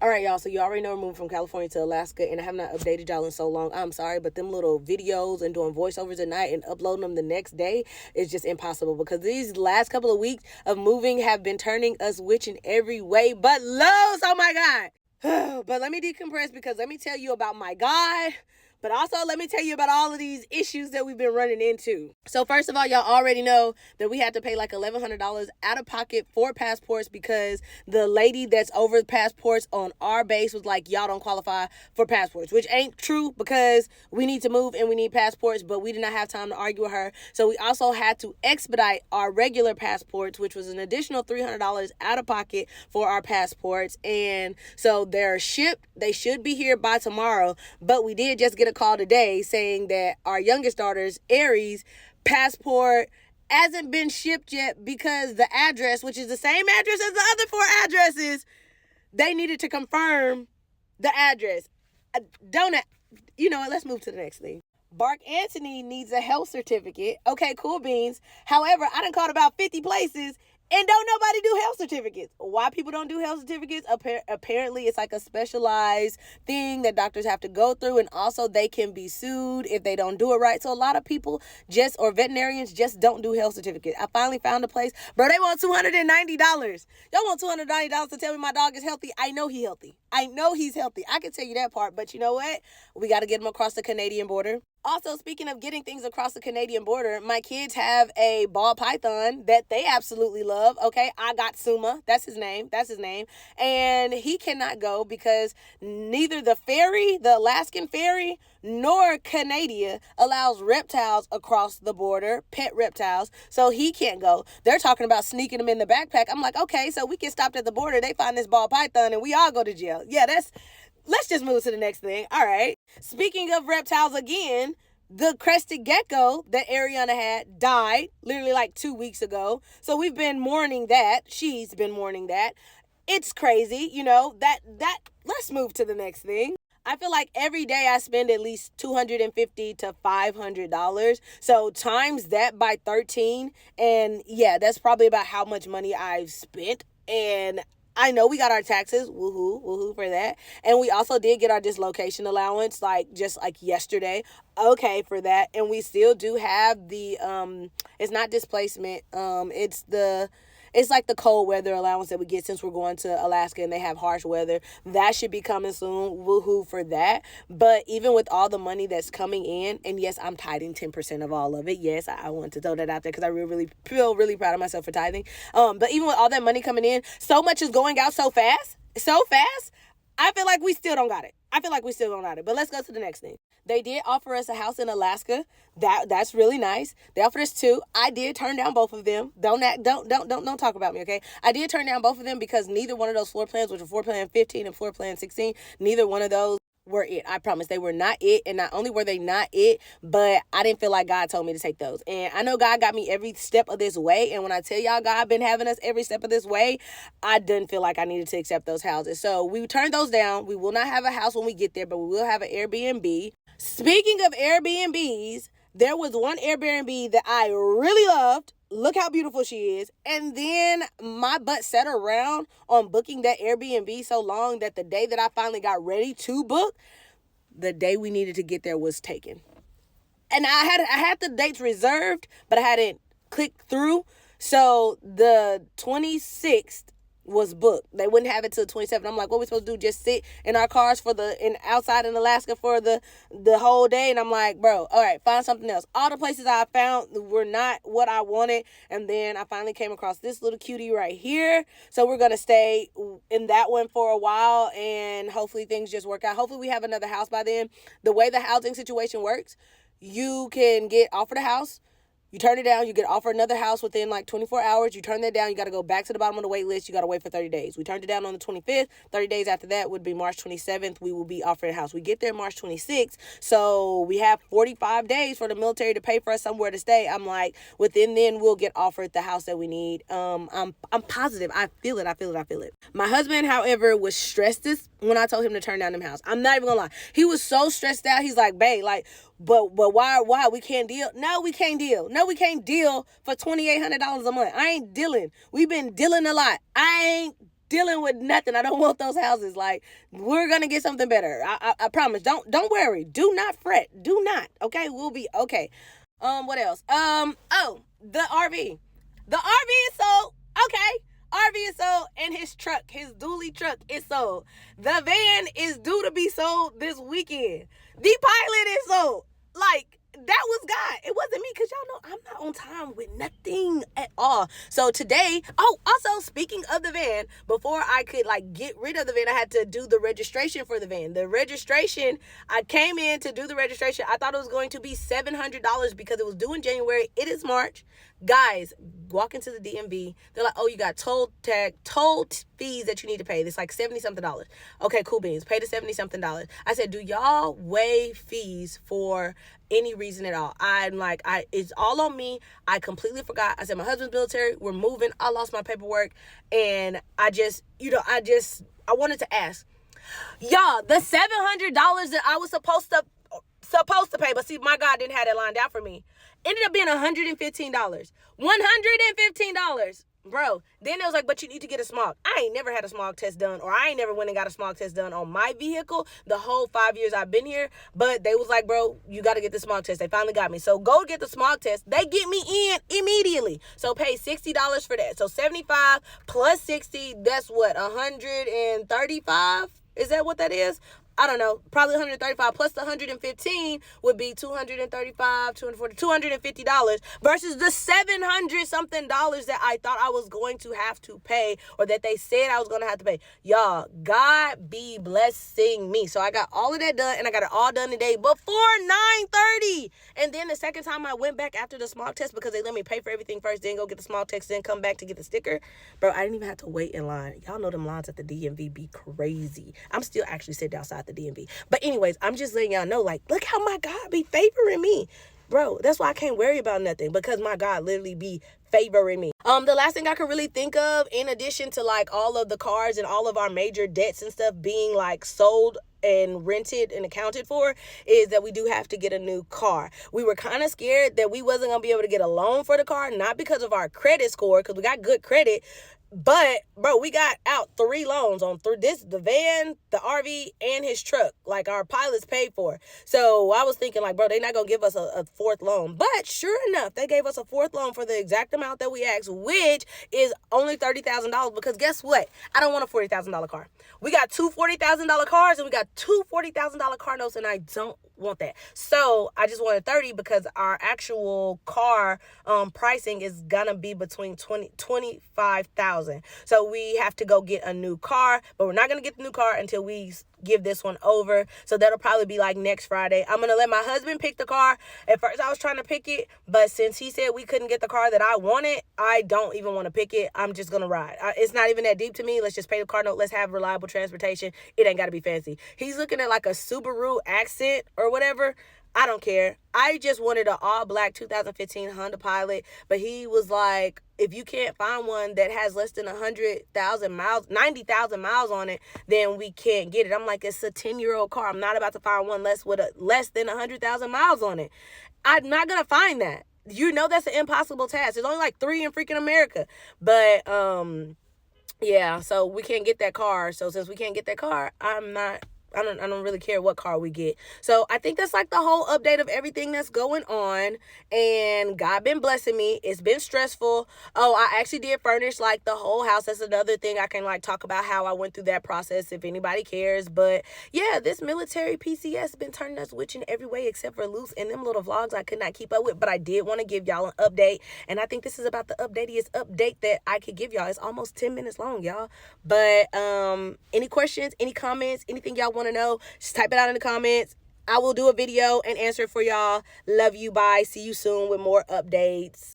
All right, y'all. So you already know we're moving from California to Alaska, and I have not updated y'all in so long. I'm sorry, but them little videos and doing voiceovers at night and uploading them the next day is just impossible because these last couple of weeks of moving have been turning us witch in every way but lows. Oh my God. But let me decompress because let me tell you about my God. But also, let me tell you about all of these issues that we've been running into. So first of all, y'all already know that we had to pay like $1,100 out of pocket for passports because the lady that's over the passports on our base was like, y'all don't qualify for passports, which ain't true because we need to move and we need passports, but we did not have time to argue with her. So we also had to expedite our regular passports, which was an additional $300 out of pocket for our passports. And so they're shipped. They should be here by tomorrow, but we did just get a call today saying that our youngest daughter's Aries passport hasn't been shipped yet because the address, which is the same address as the other 4 addresses, they needed to confirm the address. Don't you know what? Let's move to the next thing. Bark Anthony needs a health certificate. Okay, cool beans. However, I done called about 50 places and don't nobody do health certificates. Why people don't do health certificates? Apparently, it's like a specialized thing that doctors have to go through. And also, they can be sued if they don't do it right. So, a lot of people or veterinarians just don't do health certificates. I finally found a place. Bro, they want $290. Y'all want $290 to tell me my dog is healthy? I know he's healthy. I know he's healthy. I can tell you that part. But you know what? We got to get him across the Canadian border. Also, speaking of getting things across the Canadian border, my kids have a ball python that they absolutely love. Okay, I got Suma. That's his name. And he cannot go because neither the ferry, the Alaskan ferry, nor Canada allows reptiles across the border, pet reptiles. So he can't go. They're talking about sneaking him in the backpack. I'm like, okay, so we get stopped at the border. They find this ball python and we all go to jail. Yeah, let's just move to the next thing. All right. Speaking of reptiles again, the crested gecko that Ariana had died literally like 2 weeks ago. So we've been mourning that. She's been mourning that. It's crazy, that let's move to the next thing. I feel like every day I spend at least $250 to $500. So times that by 13. And yeah, that's probably about how much money I've spent. And I know we got our taxes, woohoo for that. And we also did get our dislocation allowance, just like yesterday. Okay for that. And we still do have the, it's not displacement. It's like the cold weather allowance that we get since we're going to Alaska and they have harsh weather. That should be coming soon. Woohoo for that. But even with all the money that's coming in, and yes, I'm tithing 10% of all of it. Yes, I want to throw that out there because I really feel really proud of myself for tithing. But even with all that money coming in, so much is going out so fast. I feel like we still don't got it. But let's go to the next thing. They did offer us a house in Alaska. That's really nice. They offered us 2. I did turn down both of them. Don't talk about me, okay? I did turn down both of them because neither one of those floor plans, which were floor plan 15 and floor plan 16, neither one of those were it. I promise they were not it. And not only were they not it, but I didn't feel like God told me to take those. And I know God got me every step of this way. And when I tell y'all God been having us every step of this way, I didn't feel like I needed to accept those houses. So we turned those down. We will not have a house when we get there, but we will have an Airbnb. Speaking of Airbnbs, there was one Airbnb that I really loved. Look how beautiful she is. And then my butt sat around on booking that Airbnb so long that the day that I finally got ready to book, the day we needed to get there was taken. And I had the dates reserved, but I hadn't clicked through. So the 26th was booked. They wouldn't have it till 27th. I'm like, what are we supposed to do? Just sit in our cars outside in Alaska for the whole day? And I'm like, bro, all right, find something else. All the places I found were not what I wanted. And then I finally came across this little cutie right here. So we're going to stay in that one for a while and hopefully things just work out. Hopefully we have another house by then. The way the housing situation works, you can get offered a house. You turn it down, you get offered another house within like 24 hours. You turn that down, you got to go back to the bottom of the wait list. You got to wait for 30 days. We turned it down on the 25th. 30 days after that would be March 27th. We will be offered a house. We get there March 26th. So we have 45 days for the military to pay for us somewhere to stay. I'm like, within then we'll get offered the house that we need. I'm positive. I feel it. My husband, however, was stressed when I told him to turn down them house. I'm not even gonna lie. He was so stressed out. He's like, babe, but why we can't deal? No, we can't deal for $2,800 a month. I ain't dealing. We've been dealing a lot. I ain't dealing with nothing. I don't want those houses. Like, we're gonna get something better. I promise. Don't worry. Do not fret. Do not. Okay, we'll be okay. What else? Oh, the RV. The RV is sold. Okay. RV is sold, and his truck, his dually truck, is sold. The van is due to be sold this weekend. The Pilot is sold. Like, that was God. It wasn't me, because y'all know I'm not on time with nothing at all. So today, also speaking of the van, before I could like get rid of the van, I had to do the registration for the van. The registration, I came in to do the registration. I thought it was going to be $700 because it was due in January. It is March. Guys, walk into the DMV. They're like, oh, you got toll fees that you need to pay. It's like $70-something. Okay, cool beans. Pay the $70-something. I said, do y'all waive fees for any reason at all? I'm like, it's all on me. I completely forgot. I said, my husband's military. We're moving. I lost my paperwork. And I wanted to ask. Y'all, the $700 that I was supposed to pay, but see, my God didn't have that lined out for me, ended up being $115. $115. Bro, then it was like, but you need to get a smog. I ain't never had a smog test done, or I ain't never went and got a smog test done on my vehicle the whole 5 years I've been here. But they was like, bro, you got to get the smog test. They finally got me. So go get the smog test. They get me in immediately. So pay $60 for that. So 75 plus 60, that's what, 135? Is that what that is? I don't know, probably 135 plus the 115 would be 235, 240, $250 versus the $700 something that I thought I was going to have to pay, or that they said I was going to have to pay. Y'all, God be blessing me. So I got all of that done, and I got it all done today before 9:30. And then the second time I went back after the smog test, because they let me pay for everything first, then go get the smog test, then come back to get the sticker. Bro, I didn't even have to wait in line. Y'all know them lines at the DMV be crazy. I'm still actually sitting outside the DMV. But anyways, I'm just letting y'all know, like, look how my God be favoring me. Bro, that's why I can't worry about nothing, because my God literally be favoring me. The last thing I could really think of, in addition to like all of the cars and all of our major debts and stuff being like sold and rented and accounted for, is that we do have to get a new car. We were kind of scared that we wasn't gonna be able to get a loan for the car, not because of our credit score, because we got good credit. But, bro, we got out 3 loans on the van, the RV, and his truck. Like, our Pilot's paid for. So I was thinking, like, bro, they're not going to give us a 4th loan. But sure enough, they gave us a 4th loan for the exact amount that we asked, which is only $30,000. Because guess what? I don't want a $40,000 car. We got 2 $40,000 cars, and we got 2 $40,000 car notes, and I don't want that. So I just wanted 30, because our actual car pricing is gonna be between 25,000. So we have to go get a new car, but we're not gonna get the new car until we give this one over. So that'll probably be like next Friday. I'm gonna let my husband pick the car. At first I was trying to pick it, but since he said we couldn't get the car that I wanted, I don't even want to pick it. I'm just gonna ride. It's not even that deep to me. Let's just pay the car note. Let's have reliable transportation. It ain't gotta be fancy. He's looking at like a Subaru Accent or whatever. I don't care. I just wanted an all-black 2015 Honda Pilot, but he was like, if you can't find one that has less than 100,000 miles, 90,000 miles on it, then we can't get it. I'm like, it's a 10-year-old car. I'm not about to find one less than 100,000 miles on it. I'm not going to find that. You know that's an impossible task. There's only like 3 in freaking America. But, yeah, so we can't get that car. So since we can't get that car, I don't really care what car we get. So I think that's like the whole update of everything that's going on. And God been blessing me. It's been stressful. Oh, I actually did furnish like the whole house. That's another thing I can like talk about, how I went through that process if anybody cares. But yeah, this military PCS been turning us witch in every way except for loose. And them little vlogs I could not keep up with. But I did want to give y'all an update. And I think this is about the updateiest update that I could give y'all. It's almost 10 minutes long, y'all. But any questions, any comments, anything y'all want to know, just type it out in the comments. I will do a video and answer it for y'all. Love you. Bye. See you soon with more updates.